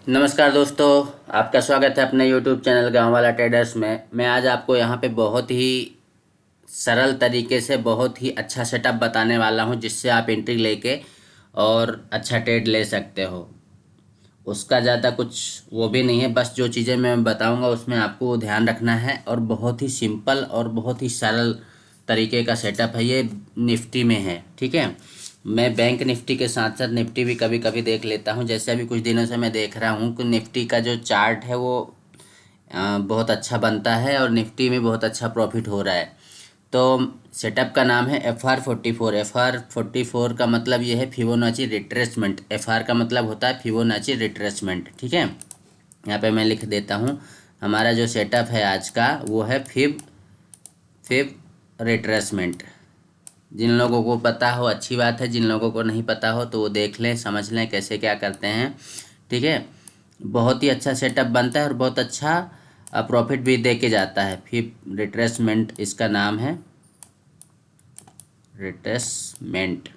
नमस्कार दोस्तों, आपका स्वागत है अपने YouTube चैनल गांव वाला ट्रेडर्स में। मैं आज आपको यहाँ पे बहुत ही सरल तरीके से बहुत ही अच्छा सेटअप बताने वाला हूँ, जिससे आप एंट्री लेके और अच्छा ट्रेड ले सकते हो। उसका ज़्यादा कुछ वो भी नहीं है, बस जो चीज़ें मैं बताऊँगा उसमें आपको ध्यान रखना है। और बहुत ही सिंपल और बहुत ही सरल तरीके का सेटअप है ये। निफ्टी में है, ठीक है। मैं बैंक निफ्टी के साथ साथ निफ्टी भी कभी कभी देख लेता हूँ। जैसे अभी कुछ दिनों से मैं देख रहा हूँ कि निफ्टी का जो चार्ट है वो बहुत अच्छा बनता है और निफ्टी में बहुत अच्छा प्रॉफिट हो रहा है। तो सेटअप का नाम है FR44। FR44 का मतलब ये है फिबोनाची रिट्रेसमेंट। FR का मतलब होता है फिबोनाची रिट्रेसमेंट, ठीक है। यहाँ पे मैं लिख देता हूँ। हमारा जो सेटअप है आज का वो है फिब फिब रिट्रेसमेंट। जिन लोगों को पता हो अच्छी बात है, जिन लोगों को नहीं पता हो तो वो देख लें, समझ लें कैसे क्या करते हैं, ठीक है। बहुत ही अच्छा सेटअप बनता है और बहुत अच्छा प्रॉफिट भी दे के जाता है। फिर रिट्रेसमेंट इसका नाम है, रिट्रेसमेंट,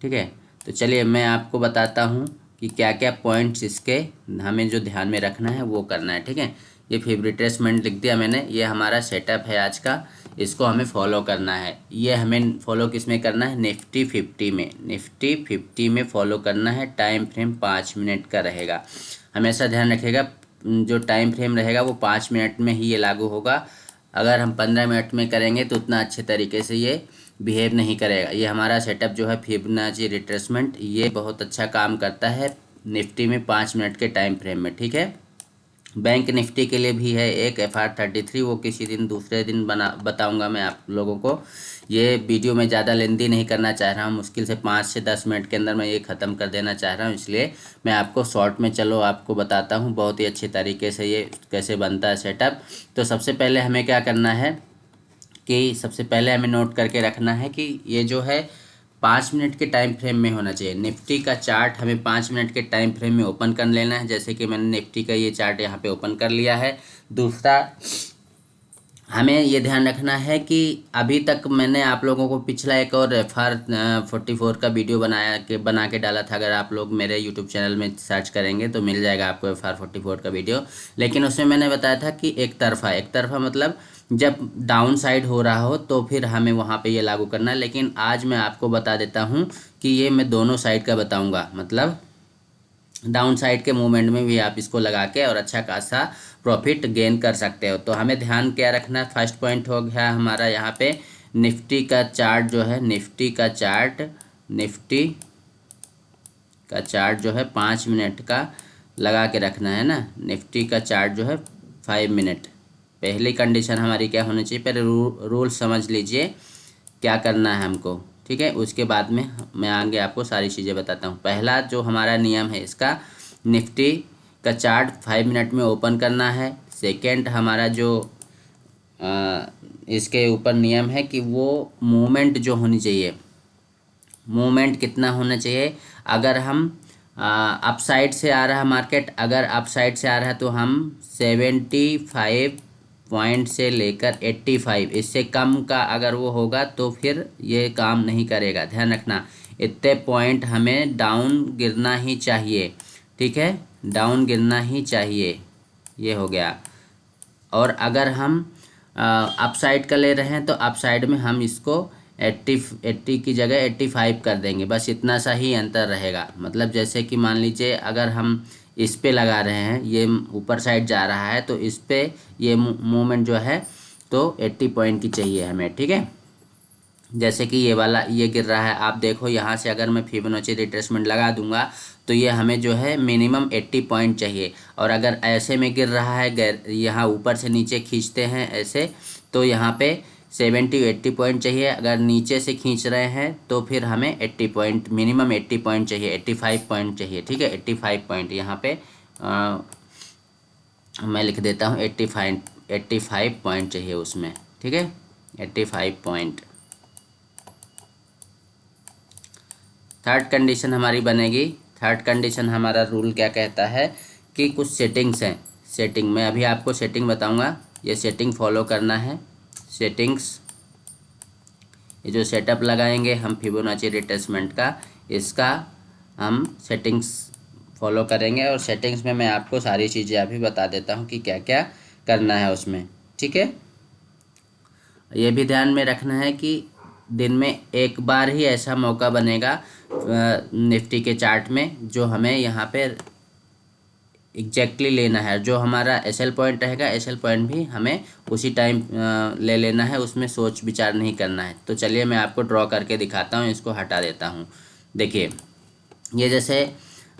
ठीक है। तो चलिए मैं आपको बताता हूँ कि क्या क्या पॉइंट्स इसके हमें जो ध्यान में रखना है वो करना है, ठीक है। ये फिर रिट्रेसमेंट लिख दिया मैंने। ये हमारा सेटअप है आज का, इसको हमें फॉलो करना है। ये हमें फॉलो किस में करना है? निफ्टी 50 में। निफ्टी 50 में फॉलो करना है। टाइम फ्रेम 5 मिनट का रहेगा। हमेशा ध्यान रखिएगा, जो टाइम फ्रेम रहेगा वो 5 मिनट में ही ये लागू होगा। अगर हम 15 मिनट में करेंगे तो उतना अच्छे तरीके से ये बिहेव नहीं करेगा। ये हमारा सेटअप जो है फिबोनाची रिट्रेसमेंट, ये बहुत अच्छा काम करता है निफ्टी में 5 मिनट के टाइम फ्रेम में, ठीक है। बैंक निफ्टी के लिए भी है एक FR33, वो किसी दिन दूसरे दिन बताऊंगा मैं आप लोगों को। ये वीडियो में ज़्यादा लेंदी नहीं करना चाह रहा हूँ। मुश्किल से 5 से 10 मिनट के अंदर मैं ये ख़त्म कर देना चाह रहा हूँ, इसलिए मैं आपको शॉर्ट में चलो आपको बताता हूँ बहुत ही अच्छे तरीके से ये कैसे बनता है सेटअप। तो सबसे पहले हमें क्या करना है कि सबसे पहले हमें नोट करके रखना है कि ये जो है 5 मिनट के टाइम फ्रेम में होना चाहिए। निफ्टी का चार्ट हमें 5 मिनट के टाइम फ्रेम में ओपन कर लेना है। जैसे कि मैंने निफ्टी का ये चार्ट यहाँ पे ओपन कर लिया है। दूसरा, हमें ये ध्यान रखना है कि अभी तक मैंने आप लोगों को पिछला एक और FR44 का वीडियो बना के डाला था। अगर आप लोग मेरे यूट्यूब चैनल में सर्च करेंगे तो मिल जाएगा आपको FR44 का वीडियो। लेकिन उसमें मैंने बताया था कि एक तरफा मतलब जब डाउन साइड हो रहा हो तो फिर हमें वहाँ पे ये लागू करना है। लेकिन आज मैं आपको बता देता हूँ कि ये मैं दोनों साइड का बताऊँगा। मतलब डाउन साइड के मूवमेंट में भी आप इसको लगा के और अच्छा खासा प्रॉफिट गेन कर सकते हो। तो हमें ध्यान क्या रखना है? फर्स्ट पॉइंट हो गया हमारा यहाँ पे निफ्टी का चार्ट जो है, निफ्टी का चार्ट जो है 5 मिनट का लगा के रखना है ना। निफ्टी का चार्ट जो है 5 मिनट। पहली कंडीशन हमारी क्या होनी चाहिए? पहले रूल समझ लीजिए क्या करना है हमको, ठीक है। उसके बाद में मैं आगे आपको सारी चीज़ें बताता हूँ। पहला जो हमारा नियम है इसका, निफ्टी का चार्ट 5 मिनट में ओपन करना है। सेकेंड, हमारा जो इसके ऊपर नियम है कि वो मूवमेंट जो होनी चाहिए, मूवमेंट कितना होना चाहिए? अगर हम अप साइड से आ रहा है मार्केट, अगर अप साइड से आ रहा है तो हम 75 पॉइंट से लेकर 85, इससे कम का अगर वो होगा तो फिर ये काम नहीं करेगा। ध्यान रखना, इतने पॉइंट हमें डाउन गिरना ही चाहिए, ठीक है। डाउन गिरना ही चाहिए, ये हो गया। और अगर हम अप साइड का ले रहे हैं तो अप साइड में हम इसको 80 की जगह 85 कर देंगे। बस इतना सा ही अंतर रहेगा। मतलब जैसे कि मान लीजिए अगर हम इस पे लगा रहे हैं, ये ऊपर साइड जा रहा है तो इस पे ये मूवमेंट जो है तो 80 पॉइंट की चाहिए हमें, ठीक है। जैसे कि ये वाला ये गिर रहा है, आप देखो यहाँ से अगर मैं फिबोनाची रिट्रेसमेंट लगा दूंगा तो ये हमें जो है मिनिमम 80 पॉइंट चाहिए। और अगर ऐसे में गिर रहा है, यहाँ ऊपर से नीचे खींचते हैं ऐसे, तो यहाँ पे 70-80 पॉइंट चाहिए। अगर नीचे से खींच रहे हैं तो फिर हमें 80 पॉइंट, मिनिमम 80 पॉइंट चाहिए, 85 पॉइंट चाहिए, ठीक है। 85 पॉइंट यहाँ पे मैं लिख देता हूँ। 85 पॉइंट चाहिए उसमें, ठीक है। 85 पॉइंट। थर्ड कंडीशन हमारी बनेगी। थर्ड कंडीशन हमारा रूल क्या कहता है कि कुछ सेटिंग्स हैं। सेटिंग मैं अभी आपको सेटिंग बताऊंगा, ये सेटिंग फॉलो करना है। सेटिंग्स, ये जो सेटअप लगाएंगे हम फिबोनाची रिट्रेसमेंट का, इसका हम सेटिंग्स फॉलो करेंगे, और सेटिंग्स में मैं आपको सारी चीज़ें अभी बता देता हूँ कि क्या क्या करना है उसमें। ठीक है, ये भी ध्यान में रखना है कि दिन में एक बार ही ऐसा मौका बनेगा निफ्टी के चार्ट में जो हमें यहाँ पे एग्जैक्टली लेना है। जो हमारा एसएल पॉइंट रहेगा, एसएल पॉइंट भी हमें उसी टाइम ले लेना है, उसमें सोच विचार नहीं करना है। तो चलिए मैं आपको ड्रॉ करके दिखाता हूँ, इसको हटा देता हूँ। देखिए, ये जैसे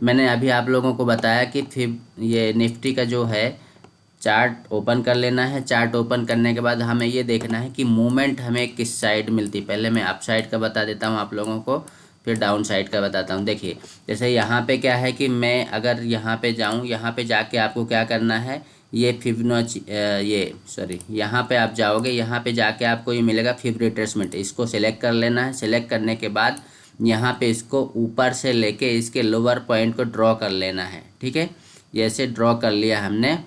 मैंने अभी आप लोगों को बताया कि फिर ये निफ्टी का जो है चार्ट ओपन कर लेना है। चार्ट ओपन करने के बाद हमें ये देखना है कि मूवमेंट हमें किस साइड मिलती। पहले मैं अप साइड का बता देता हूँ आप लोगों को, फिर डाउन साइड का बताता हूँ। देखिए, जैसे यहाँ पे क्या है कि मैं अगर यहाँ पे जाऊँ, यहाँ पे जाके आपको क्या करना है, ये फिबोनाची यहाँ पे आप जाओगे, यहाँ पे जाके आपको ये मिलेगा फिब रिट्रेसमेंट। इसको सिलेक्ट कर लेना है। सिलेक्ट करने के बाद यहाँ पे इसको ऊपर से लेके इसके लोअर पॉइंट को ड्रॉ कर लेना है। ठीक है, जैसे ड्रॉ कर लिया हमने,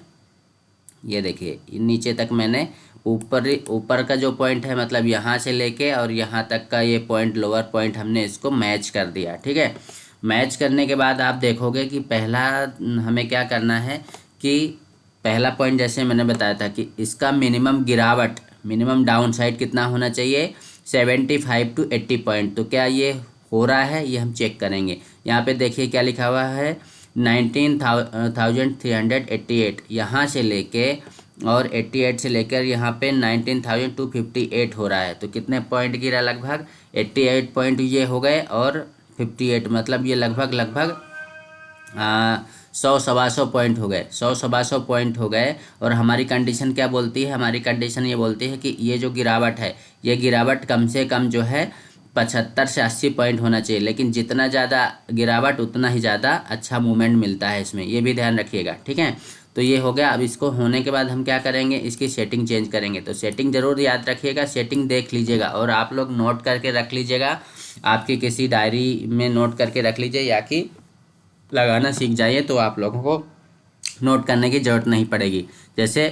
ये देखिए नीचे तक मैंने ऊपर का जो पॉइंट है, मतलब यहाँ से लेके और यहाँ तक का ये पॉइंट, लोअर पॉइंट हमने इसको मैच कर दिया। ठीक है, मैच करने के बाद आप देखोगे कि पहला हमें क्या करना है कि पहला पॉइंट जैसे मैंने बताया था कि इसका मिनिमम गिरावट, मिनिमम डाउन साइड कितना होना चाहिए, 75 to 80 पॉइंट। तो क्या ये हो रहा है, ये हम चेक करेंगे। यहाँ पे देखिए क्या लिखा हुआ है, 19,388, यहाँ से लेके और 88 से लेकर यहाँ पे 19,258 हो रहा है। तो कितने पॉइंट गिरा, लगभग 88 पॉइंट ये हो गए, और 58 मतलब ये लगभग 100-125 पॉइंट हो गए, 100-125 पॉइंट हो गए। और हमारी कंडीशन क्या बोलती है, हमारी कंडीशन ये बोलती है कि ये जो गिरावट है, ये गिरावट कम से कम जो है 75 से 80 पॉइंट होना चाहिए। लेकिन जितना ज़्यादा गिरावट उतना ही ज़्यादा अच्छा मूवमेंट मिलता है इसमें, ये भी ध्यान रखिएगा। ठीक है, तो ये हो गया। अब इसको होने के बाद हम क्या करेंगे, इसकी सेटिंग चेंज करेंगे। तो सेटिंग ज़रूर याद रखिएगा, सेटिंग देख लीजिएगा और आप लोग नोट करके रख लीजिएगा, आपकी किसी डायरी में नोट करके रख लीजिए, या कि लगाना सीख जाइए तो आप लोगों को नोट करने की ज़रूरत नहीं पड़ेगी। जैसे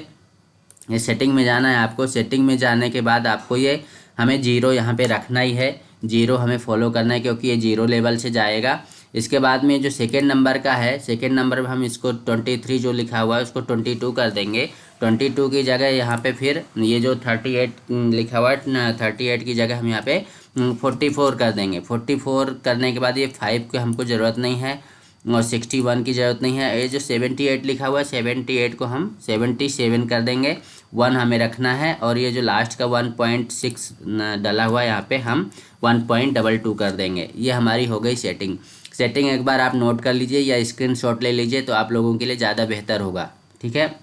ये सेटिंग में जाना है आपको, सेटिंग में जाने के बाद आपको ये हमें जीरो यहाँ पे रखना ही है, जीरो हमें फॉलो करना है क्योंकि ये जीरो लेवल से जाएगा। इसके बाद में जो सेकेंड नंबर का है, सेकेंड नंबर में हम इसको 23 जो लिखा हुआ है उसको 22 कर देंगे। 22 की जगह यहाँ पे फिर ये जो 38 लिखा हुआ है, 38 की जगह हम यहाँ पे 44 कर देंगे। 44 करने के बाद ये 5 की हमको ज़रूरत नहीं है और 61 की ज़रूरत नहीं है। ये जो 78 लिखा हुआ है, 78 को हम 77 कर देंगे। 1 हमें रखना है, और ये जो लास्ट का 1.6 डला हुआ है यहाँ पे हम 1.22 कर देंगे। ये हमारी हो गई सेटिंग। सेटिंग एक बार आप नोट कर लीजिए या स्क्रीनशॉट ले लीजिए तो आप लोगों के लिए ज़्यादा बेहतर होगा। ठीक है,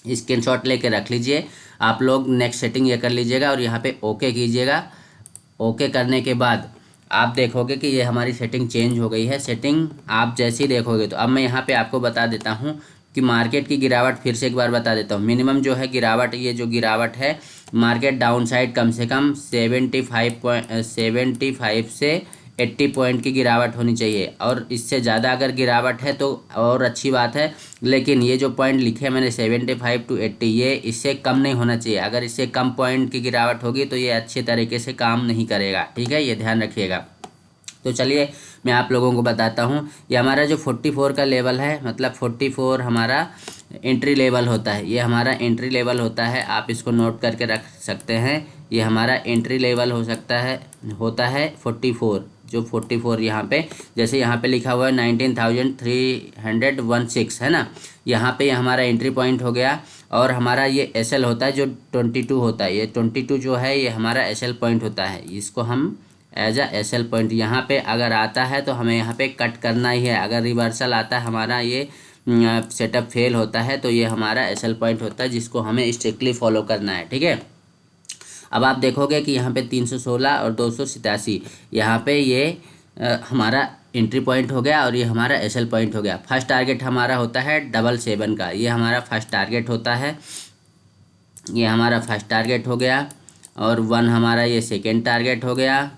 स्क्रीनशॉट लेके रख लीजिए आप लोग। नेक्स्ट सेटिंग ये कर लीजिएगा और यहाँ पे ओके कीजिएगा। ओके करने के बाद आप देखोगे कि ये हमारी सेटिंग चेंज हो गई है। सेटिंग आप जैसे ही देखोगे, तो अब मैं यहाँ पे आपको बता देता हूँ कि मार्केट की गिरावट फिर से एक बार बता देता हूँ। मिनिमम जो है गिरावट, ये जो गिरावट है मार्केट डाउन साइड कम से कम 75 से 80 पॉइंट की गिरावट होनी चाहिए, और इससे ज़्यादा अगर गिरावट है तो और अच्छी बात है। लेकिन ये जो पॉइंट लिखे मैंने 75 to 80, ये इससे कम नहीं होना चाहिए। अगर इससे कम पॉइंट की गिरावट होगी तो ये अच्छे तरीके से काम नहीं करेगा। ठीक है, ये ध्यान रखिएगा। तो चलिए मैं आप लोगों को बताता हूँ। ये हमारा जो 44 का लेवल है, मतलब 44 हमारा एंट्री लेवल होता है, ये हमारा एंट्री लेवल होता है। आप इसको नोट करके रख सकते हैं, ये हमारा एंट्री लेवल हो सकता है, होता है 44। जो 44 यहाँ पे, जैसे यहाँ पे लिखा हुआ है 19,316 है ना, यहाँ पे हमारा एंट्री पॉइंट हो गया। और हमारा ये एसएल होता है जो 22 होता है, ये 22 जो है ये हमारा एसएल पॉइंट होता है। इसको हम एज अ एसएल पॉइंट, यहाँ पे अगर आता है तो हमें यहाँ पे कट करना ही है। अगर रिवर्सल आता है, हमारा ये सेटअप फेल होता है, तो ये हमारा एसएल पॉइंट होता है जिसको हमें स्ट्रिक्टली फॉलो करना है। ठीक है, अब आप देखोगे कि यहाँ पे 316 और 287, यहाँ पे ये हमारा एंट्री पॉइंट हो गया और ये हमारा एसएल पॉइंट हो गया। फर्स्ट टारगेट हमारा होता है 777 का, ये हमारा फर्स्ट टारगेट होता है, ये हमारा फर्स्ट टारगेट हो गया। और 1 हमारा ये सेकेंड टारगेट हो गया।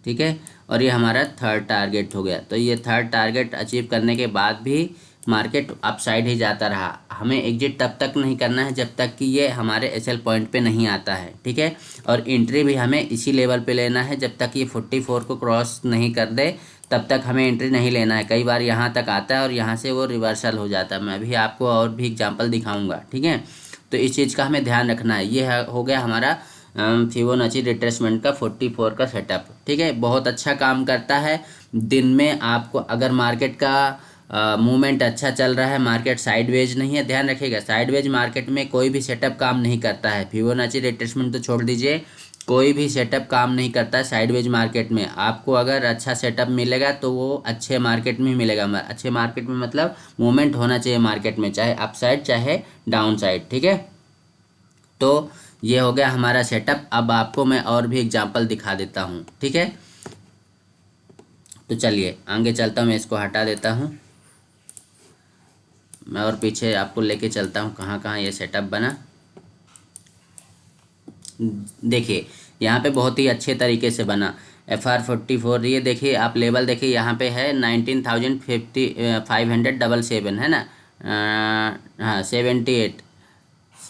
ठीक है, और ये हमारा थर्ड टारगेट हो गया। तो ये थर्ड टारगेट अचीव करने के बाद भी मार्केट अपसाइड ही जाता रहा। हमें एग्जिट तब तक नहीं करना है जब तक कि ये हमारे एसएल पॉइंट पे नहीं आता है। ठीक है, और एंट्री भी हमें इसी लेवल पे लेना है जब तक ये 44 को क्रॉस नहीं कर दे, तब तक हमें एंट्री नहीं लेना है। कई बार यहाँ तक आता है और यहाँ से वो रिवर्सल हो जाता है। मैं अभी आपको और भी एग्जांपल दिखाऊंगा, ठीक है। तो इस चीज़ का हमें ध्यान रखना है। ये हो गया हमारा फिबोनाची रिट्रेसमेंट का 44 का सेटअप, ठीक है। बहुत अच्छा काम करता है। दिन में आपको अगर मार्केट का मूवमेंट अच्छा चल रहा है, मार्केट साइडवेज नहीं है, ध्यान रखिएगा साइडवेज मार्केट में कोई भी सेटअप काम नहीं करता है। फिबोनाची रिट्रेसमेंट तो छोड़ दीजिए, कोई भी सेटअप काम नहीं करता है साइडवेज मार्केट में। आपको अगर अच्छा सेटअप मिलेगा तो वो अच्छे मार्केट में मिलेगा। अच्छे मार्केट में मतलब मूवमेंट होना चाहिए मार्केट में, चाहे अप साइड चाहे डाउन साइड, ठीक है। तो ये हो गया हमारा सेटअप। अब आपको मैं और भी एग्जांपल दिखा देता हूँ, ठीक है। तो चलिए आगे चलता हूँ, मैं इसको हटा देता हूँ। मैं और पीछे आपको लेके चलता हूँ कहाँ कहाँ ये सेटअप बना। देखिए यहाँ पे बहुत ही अच्छे तरीके से बना FR44। ये देखिए आप लेवल देखिए, यहाँ पे है 19,577 है ना, हाँ 78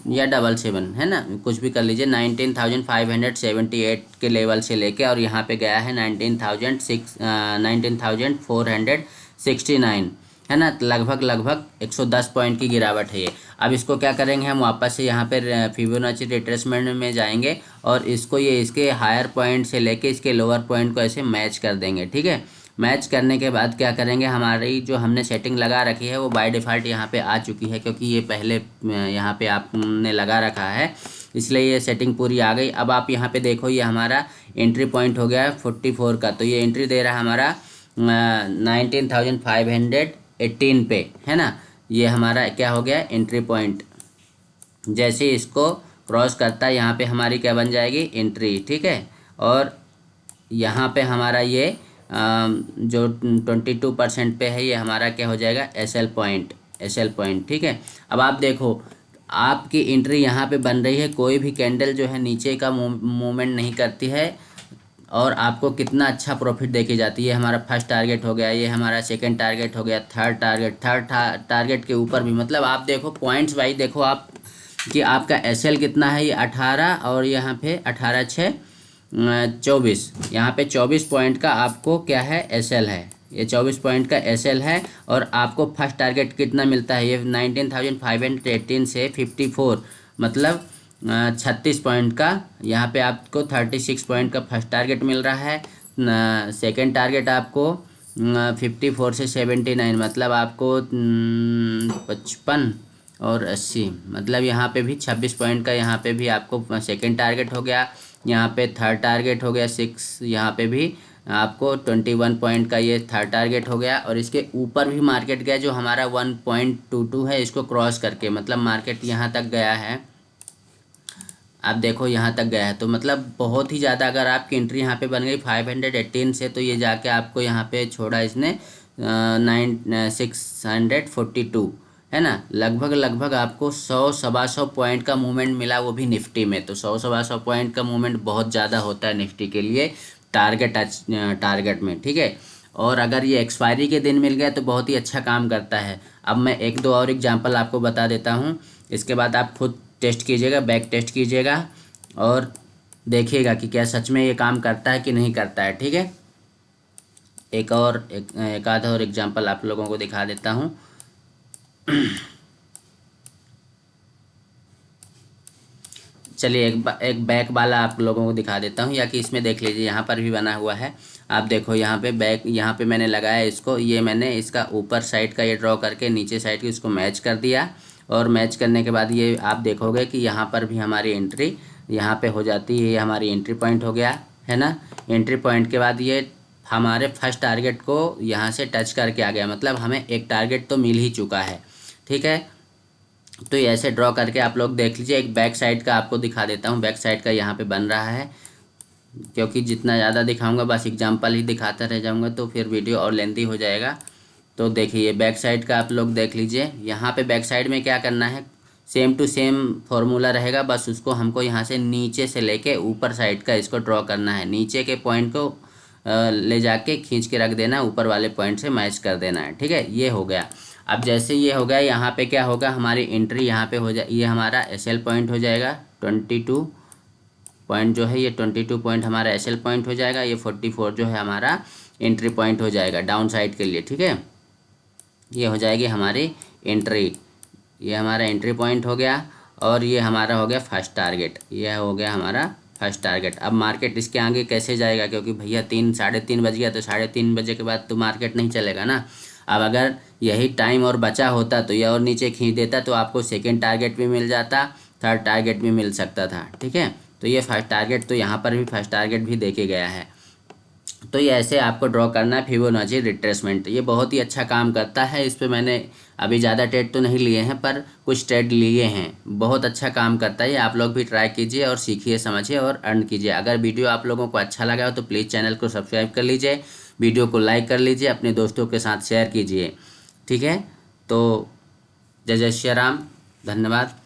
या 77 है ना, कुछ भी कर लीजिए। 19,578 के लेवल से लेके और यहाँ पे गया है 19,469 है ना। लगभग लगभग 110 पॉइंट की गिरावट है ये। अब इसको क्या करेंगे, हम वापस से यहाँ पे फिबोनाची रिट्रेसमेंट में जाएंगे और इसको ये इसके हायर पॉइंट से लेके इसके लोअर पॉइंट को ऐसे मैच कर देंगे, ठीक है। मैच करने के बाद क्या करेंगे, हमारी जो हमने सेटिंग लगा रखी है वो बाय डिफ़ॉल्ट यहाँ पे आ चुकी है, क्योंकि ये पहले यहाँ पे आपने लगा रखा है, इसलिए ये सेटिंग पूरी आ गई। अब आप यहाँ पे देखो, ये हमारा एंट्री पॉइंट हो गया है 44 का। तो ये एंट्री दे रहा है हमारा 19,518 पे, है ना। ये हमारा क्या हो गया, एंट्री पॉइंट। जैसे इसको क्रॉस करता है यहाँ पे हमारी क्या बन जाएगी, एंट्री, ठीक है। और यहाँ पे हमारा ये जो 22% पे है, ये हमारा क्या हो जाएगा, SL पॉइंट, ठीक है। अब आप देखो आपकी एंट्री यहाँ पे बन रही है, कोई भी कैंडल जो है नीचे का मूवमेंट नहीं करती है और आपको कितना अच्छा प्रॉफिट देखी जाती है। हमारा फर्स्ट टारगेट हो गया, ये हमारा सेकंड टारगेट हो गया, थर्ड टारगेट के ऊपर भी, मतलब आप देखो पॉइंट्स वाइज देखो आप कि आपका SL कितना है, ये 18 और यहाँ पे 18 6 24, यहाँ पे 24 पॉइंट का आपको क्या है, SL है। ये 24 पॉइंट का SL है। और आपको फर्स्ट टारगेट कितना मिलता है, ये 19,518 से 54, मतलब 36 पॉइंट का। यहाँ पे आपको 36 पॉइंट का फर्स्ट टारगेट मिल रहा है। सेकंड टारगेट आपको 54 से 79, मतलब आपको 55 और 80, मतलब यहाँ पे भी 26 पॉइंट का यहाँ पे भी आपको सेकंड टारगेट हो गया। यहाँ पे थर्ड टारगेट हो गया 6, यहाँ पे भी आपको 21 पॉइंट का ये थर्ड टारगेट हो गया। और इसके ऊपर भी मार्केट गया जो हमारा 1.22 है, इसको क्रॉस करके, मतलब मार्केट यहाँ तक गया है। आप देखो यहाँ तक गया है, तो मतलब बहुत ही ज़्यादा, अगर आपकी एंट्री यहाँ पे बन गई 518 से, तो ये जाके आपको यहाँ पे छोड़ा इसने 642, है ना। लगभग आपको 100 पॉइंट का मूवमेंट मिला, वो भी निफ्टी में। तो 100 पॉइंट का मूवमेंट बहुत ज़्यादा होता है निफ्टी के लिए टारगेट में, ठीक है। और अगर ये एक्सपायरी के दिन मिल गया तो बहुत ही अच्छा काम करता है। अब मैं एक दो और एग्जांपल आपको बता देता हूँ, इसके बाद आप खुद टेस्ट कीजिएगा, बैक टेस्ट कीजिएगा और देखिएगा कि क्या सच में ये काम करता है कि नहीं करता है, ठीक है। एक आधा और एग्जांपल आप लोगों को दिखा देता हूँ। चलिए एक बैक वाला आप लोगों को दिखा देता हूँ, या कि इसमें देख लीजिए, यहाँ पर भी बना हुआ है। आप देखो यहाँ पे बैक, यहाँ पे मैंने लगाया इसको, ये मैंने इसका ऊपर साइड का ये ड्रॉ करके नीचे साइड की इसको मैच कर दिया। और मैच करने के बाद ये आप देखोगे कि यहाँ पर भी हमारी एंट्री यहाँ पे हो जाती है। ये हमारी एंट्री पॉइंट हो गया, है ना। एंट्री पॉइंट के बाद ये हमारे फर्स्ट टारगेट को यहाँ से टच करके आ गया, मतलब हमें एक टारगेट तो मिल ही चुका है, ठीक है। तो ये ऐसे ड्रॉ करके आप लोग देख लीजिए। एक बैक साइड का आपको दिखा देता हूँ, बैक साइड का यहाँ पे बन रहा है, क्योंकि जितना ज़्यादा दिखाऊंगा बस एग्जांपल ही दिखाता रह जाऊंगा तो फिर वीडियो और लेंथी हो जाएगा। तो देखिए बैक साइड का आप लोग देख लीजिए। यहाँ पे बैक साइड में क्या करना है, सेम टू सेम फॉर्मूला रहेगा, बस उसको हमको यहाँ से नीचे से लेके ऊपर साइड का इसको ड्रॉ करना है। नीचे के पॉइंट को ले जाके खींच के रख देना, ऊपर वाले पॉइंट से मैच कर देना है, ठीक है। ये हो गया। अब जैसे ये हो गया, यहाँ पे क्या होगा, हमारी एंट्री यहाँ पे हो जाए, ये हमारा SL पॉइंट हो जाएगा 22 पॉइंट जो है, ये 22 पॉइंट हमारा SL पॉइंट हो जाएगा। ये 44 जो है हमारा एंट्री पॉइंट हो जाएगा डाउन साइड के लिए, ठीक है। ये हो जाएगी हमारी एंट्री, ये हमारा एंट्री पॉइंट हो गया और ये हमारा हो गया फर्स्ट टारगेट, ये हो गया हमारा फर्स्ट टारगेट। अब मार्केट इसके आगे कैसे जाएगा, क्योंकि भैया 3 साढ़े 3 बज गया, तो 3:30 बजे के बाद तो मार्केट नहीं चलेगा ना। अब अगर यही टाइम और बचा होता तो ये और नीचे खींच देता, तो आपको सेकेंड टारगेट भी मिल जाता, थर्ड टारगेट भी मिल सकता था, ठीक है। तो ये फर्स्ट टारगेट, तो यहाँ पर भी फर्स्ट टारगेट भी देखे गया है। तो ये ऐसे आपको ड्रॉ करना है फिबोनाची रिट्रेसमेंट। ये बहुत ही अच्छा काम करता है। इस पे मैंने अभी ज़्यादा ट्रेड तो नहीं लिए हैं, पर कुछ ट्रेड लिए हैं। बहुत अच्छा काम करता है ये, आप लोग भी ट्राई कीजिए और सीखिए, समझिए और अर्न कीजिए। अगर वीडियो आप लोगों को अच्छा लगा हो तो प्लीज़ चैनल को सब्सक्राइब कर लीजिए, वीडियो को लाइक कर लीजिए, अपने दोस्तों के साथ शेयर कीजिए, ठीक है। तो जय जय श्री राम, धन्यवाद।